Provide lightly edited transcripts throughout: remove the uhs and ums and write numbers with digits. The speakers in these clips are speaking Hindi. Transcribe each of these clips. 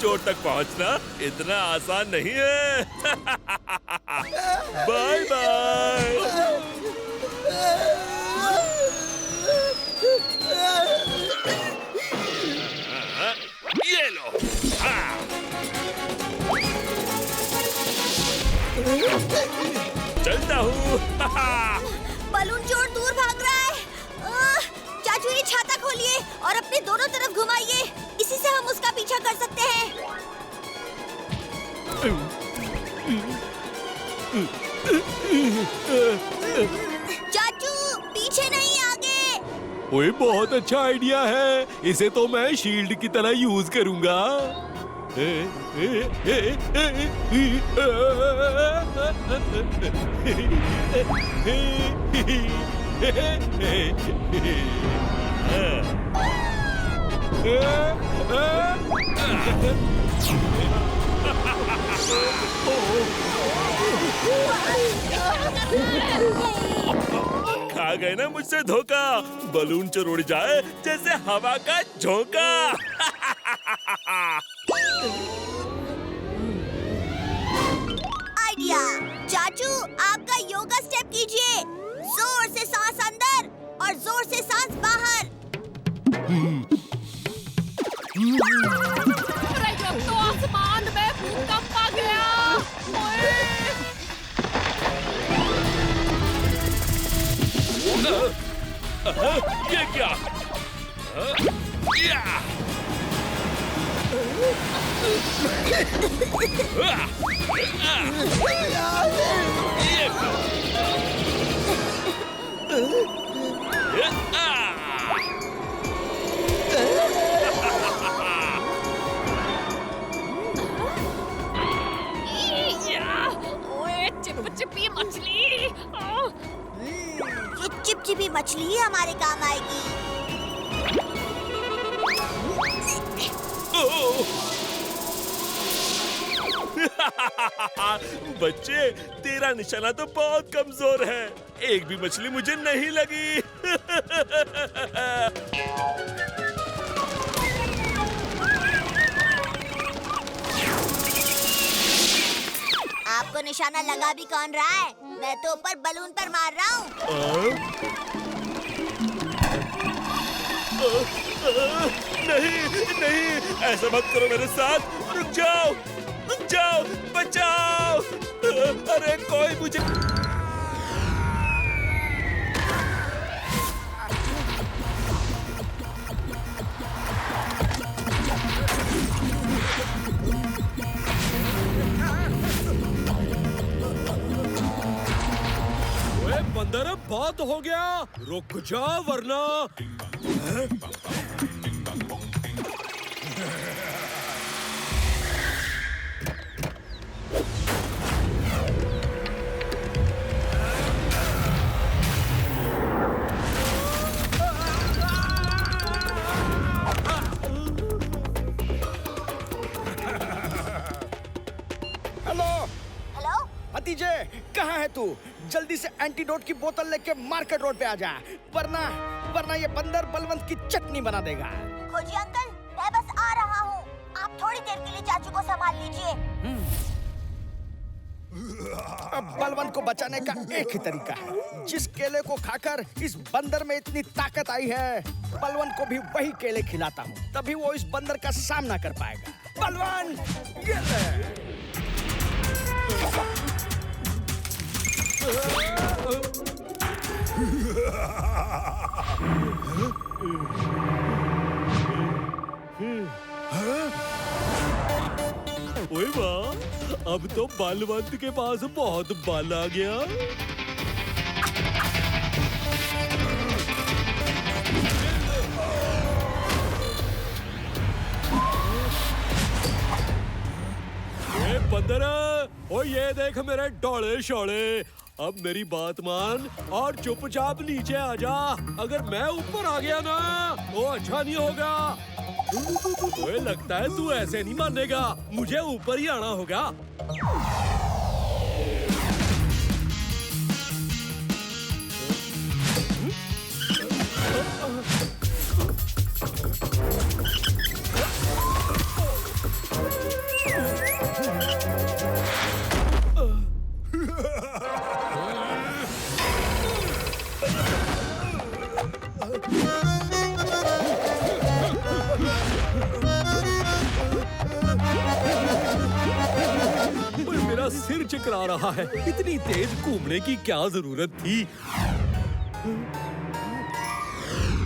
चोर तक पहुंचना इतना आसान नहीं है। Bye bye. ये लो। चलता हूँ। बलून चोर दूर भाग रहा है। चाचू ये छाता खोलिए और अपने दोनों तरफ घुमाइए। इसी से हम उसका पीछा कर सकते हैं। चाचू पीछे नहीं, आगे। ओए बहुत अच्छा आइडिया है। इसे तो मैं शील्ड की तरह यूज करूंगा। खा गए ना मुझसे धोखा। बलून चोर उड़ जाए जैसे हवा का झोंका। आइडिया। चाचू आपका योगा स्टेप कीजिए। जोर से सांस अंदर और जोर से सांस बाहर। तो आसमान में भूकंप आ गया। ये क्या? ओए चिपचिपी मछली। ये चिपचिपी मछली ही हमारे काम आएगी। बच्चे, तेरा निशाना तो बहुत कमजोर है। एक भी मछली मुझे नहीं लगी। आपको निशाना लगा भी कौन रहा है? मैं तो ऊपर बलून पर मार रहा हूँ। नहीं नहीं, ऐसा मत करो मेरे साथ। रुक जाओ, बचाओ। अरे कोई मुझे। बंदर बहुत हो गया। रुक जा वरना। हेलो भतीजे, कहाँ है तू? जल्दी से एंटीडोट की बोतल लेके मार्केट रोड पे आ जा, वरना ये बंदर बलवंत की चटनी बना देगा। खोजी अंकल, मैं बस आ रहा हूँ। आप थोड़ी देर के लिए चाचू को संभाल लीजिए। अब बलवंत को बचाने का एक ही तरीका है। जिस केले को खाकर इस बंदर में इतनी ताकत आई है, बलवंत को भी वही केले खिलाता हूँ, तभी वो इस बंदर का सामना कर पाएगा। बलवंत, ये ले। ओए वाह, अब तो बलवंत के पास बहुत बल आ गया। ये बंदर, ओ ये देख मेरे डोले शोले। अब मेरी बात मान और चुपचाप नीचे आ जा। अगर मैं ऊपर आ गया ना, तो अच्छा नहीं होगा। ओए लगता है तू ऐसे नहीं मानेगा। मुझे ऊपर ही आना होगा। सिर चकरा रहा है। इतनी तेज घूमने की क्या जरूरत थी?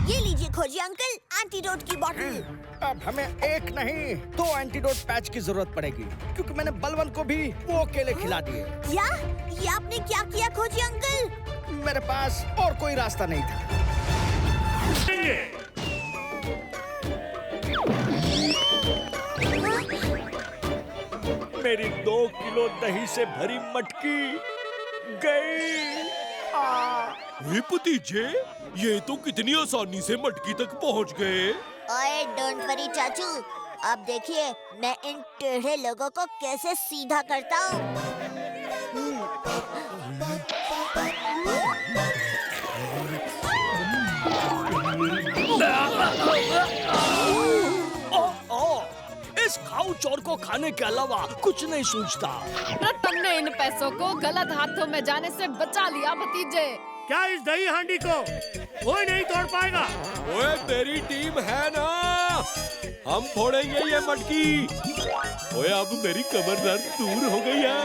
ये लीजिए खोजी अंकल, एंटीडोट की बोतल। अब हमें एक नहीं 2 एंटीडोट पैच की जरूरत पड़ेगी, क्योंकि मैंने बलवन को भी वो केले खिला दिए। क्या? ये आपने क्या किया खोजी अंकल? मेरे पास और कोई रास्ता नहीं था। मेरी 2 किलो दही से भरी मटकी गई। हे भतीजे, ये तो कितनी आसानी से मटकी तक पहुंच गए। ओए डोंट वरी चाचू, अब देखिए मैं इन टेढ़े लोगों को कैसे सीधा करता हूँ। इस खाऊ चोर को खाने के अलावा कुछ नहीं सूझता। तुमने इन पैसों को गलत हाथों में जाने से बचा लिया भतीजे। क्या इस दही हांडी को कोई नहीं तोड़ पाएगा? ओए मेरी टीम है ना, हम फोड़ेंगे ये मटकी। ओए अब मेरी कमर दर्द दूर हो गई है।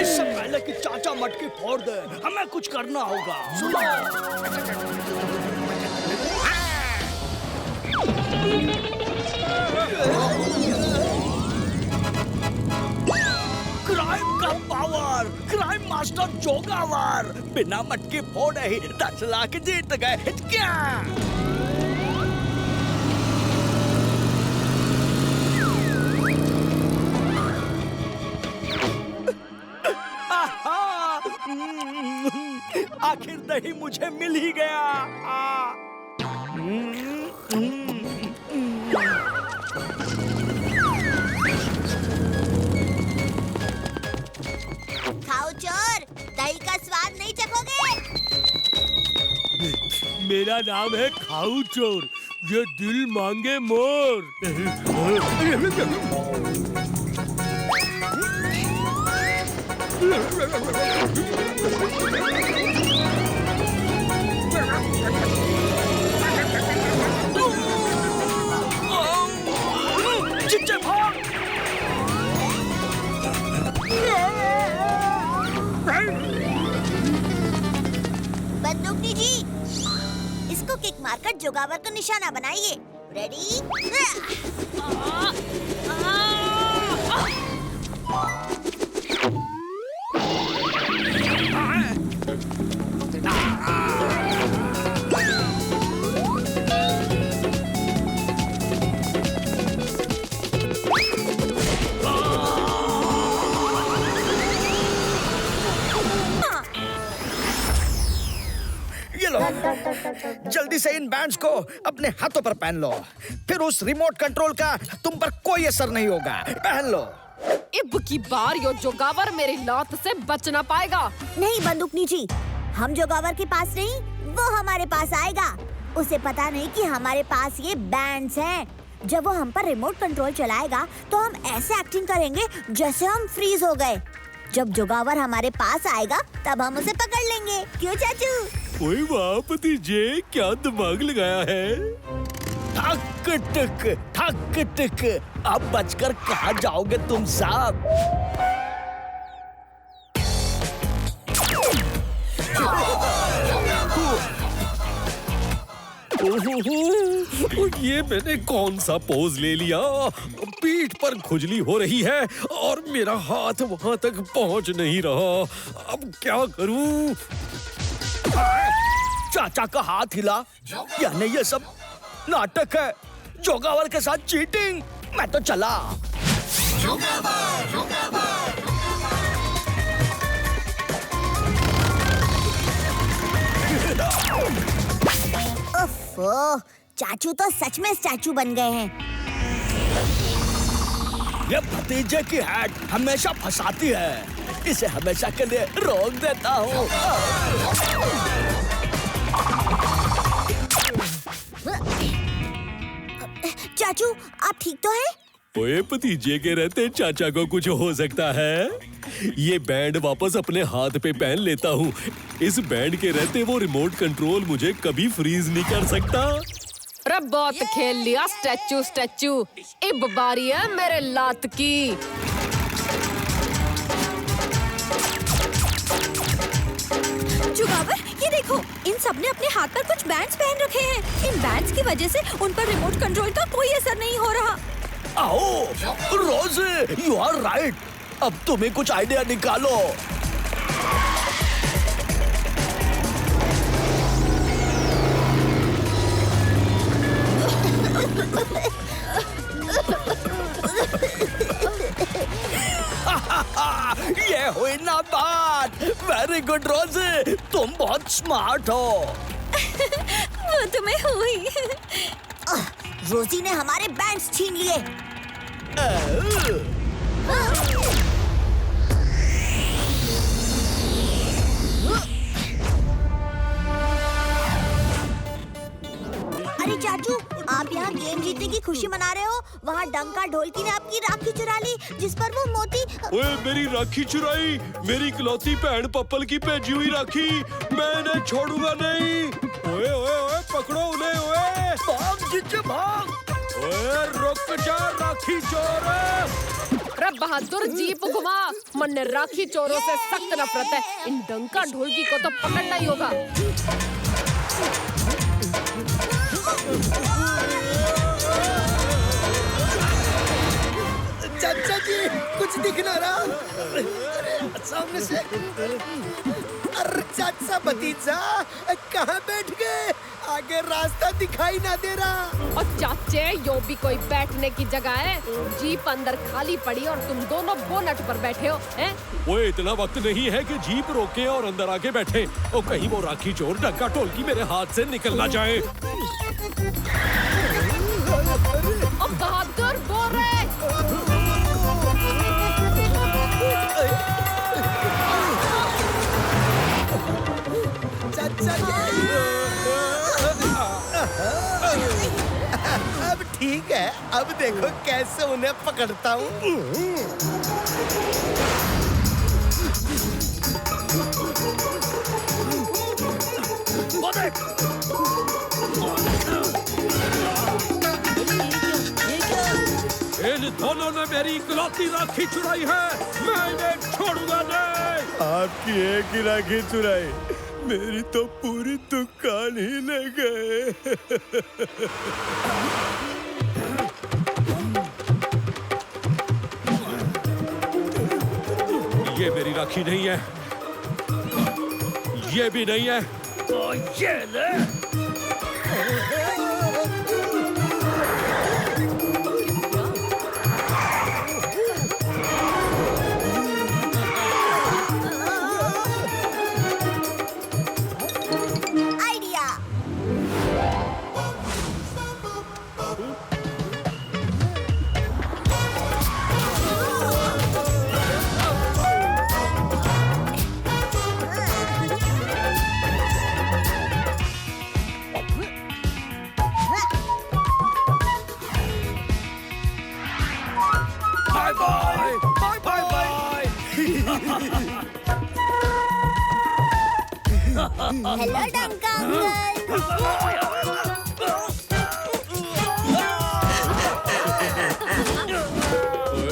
इससे पहले कि चाचा मटकी फोड़ दे, हमें कुछ करना होगा। क्राइम का पावर, क्राइम मास्टर जोगावर बिना मटकी फोड़े ही 10 लाख जीत गए। क्या? आखिर दही मुझे मिल ही गया। खाओ चोर, दही का स्वाद नहीं चखोगे। मेरा नाम है खाऊ चोर, ये दिल मांगे मोर। चिच्चे भाग! बंदूकनी जी, इसको किक मारकर जोगावर को निशाना बनाइए। रेडी? ये लो, जल्दी से इन बैंड्स को अपने हाथों पर पहन लो, फिर उस रिमोट कंट्रोल का तुम पर कोई असर नहीं होगा। पहन लो। इब की बार यो जोगावर मेरी लात से बच ना पाएगा। नहीं बंदूकनी जी, हम जोगावर के पास नहीं, वो हमारे पास आएगा। उसे पता नहीं कि हमारे पास ये बैंड्स हैं। जब वो हम पर रिमोट कंट्रोल चलाएगा तो हम ऐसे एक्टिंग करेंगे जैसे हम फ्रीज हो गए। जब जोगावर हमारे पास आएगा तब हम उसे पकड़ लेंगे। क्यों चाचू? ओए वाह भतीजे, क्या दिमाग लगाया है। ठक टिक, अब बचकर कहाँ जाओगे तुम सब? ये मैंने कौन सा पोज ले लिया? पीठ पर खुजली हो रही है और मेरा हाथ वहां तक पहुंच नहीं रहा। अब क्या करूं? चाचा का हाथ हिला, यानी ये सब नाटक है। जोगावर के साथ चीटिंग। मैं तो चला। ओह, चाचू तो सच में स्टैचू बन गए हैं। ये भतीजे की हैट हमेशा फंसाती है। इसे हमेशा के लिए रोक देता हूँ। चाचू, आप ठीक तो हैं? ओए भतीजे के रहते चाचा को कुछ हो सकता है? ये बैंड वापस अपने हाथ पे पहन लेता हूँ। इस बैंड के रहते वो रिमोट कंट्रोल मुझे कभी फ्रीज नहीं कर सकता। अरे बहुत खेल लिया स्टैचू स्टैचू, अब बारी है मेरे लात की। जुगावर, ये देखो, इन सब ने अपने हाथ पर कुछ बैंड्स पहन रखे हैं। इन बैंड्स की वजह से उन पर रिमोट कंट्रोल का कोई असर नहीं हो रहा। आओ, रोज़े, यू आर राइट। अब तुम्हें कुछ आइडिया निकालो। ये हुई ना बात। वेरी गुड रोज़े, तुम बहुत स्मार्ट हो। वो तुम्हें हुई। रोजी ने हमारे बैंड्स छीन लिए। अरे चाचू, आप यहाँ गेम जीतने की खुशी मना रहे हो। वहाँ डंका ढोलकी ने आपकी राखी चुरा ली, जिस पर वो मोती। ओए मेरी राखी चुराई, मेरी इकलौती बहन पप्पल की भेजी हुई राखी, मैं इन्हें छोड़ूंगा नहीं। ओए ओए ओए, पकड़ो उन्हें। ओए भाग जीते भाग। ओए रुक जा राखी चोर। अरे बहादुर जीप घुमा, मन ने राखी चोरों से सख्त नफरत है। इन डंका ढोलकी को तो पकड़ना ही होगा। चाचा जी, कुछ दिख ना रहा। अरे सामने से। अरे चाचा भतीजा, कहाँ बैठ गए? आगे रास्ता दिखाई ना दे रहा। और चाचे, यो भी कोई बैठने की जगह है? जीप अंदर खाली पड़ी और तुम दोनों बोनट पर बैठे हो, हैं? ओए इतना वक्त नहीं है कि जीप रोके और अंदर आके बैठे। और कहीं वो राखी चोर डंका ढोलकी मेरे हाथ से निकल ना जाए। अब बहादुर बोल रहे। चाचा जी, अब ठीक है। अब देखो कैसे उन्हें पकड़ता हूँ। इन दोनों ने मेरी इकलौती राखी चुराई है, मैं इन्हें छोड़ूंगा नहीं। आपकी एक ही राखी चुराई, मेरी तो पूरी दुकान ही ले गए। ये मेरी राखी नहीं है, ये भी नहीं है, तो ये ले। हेलो डंका अंकल।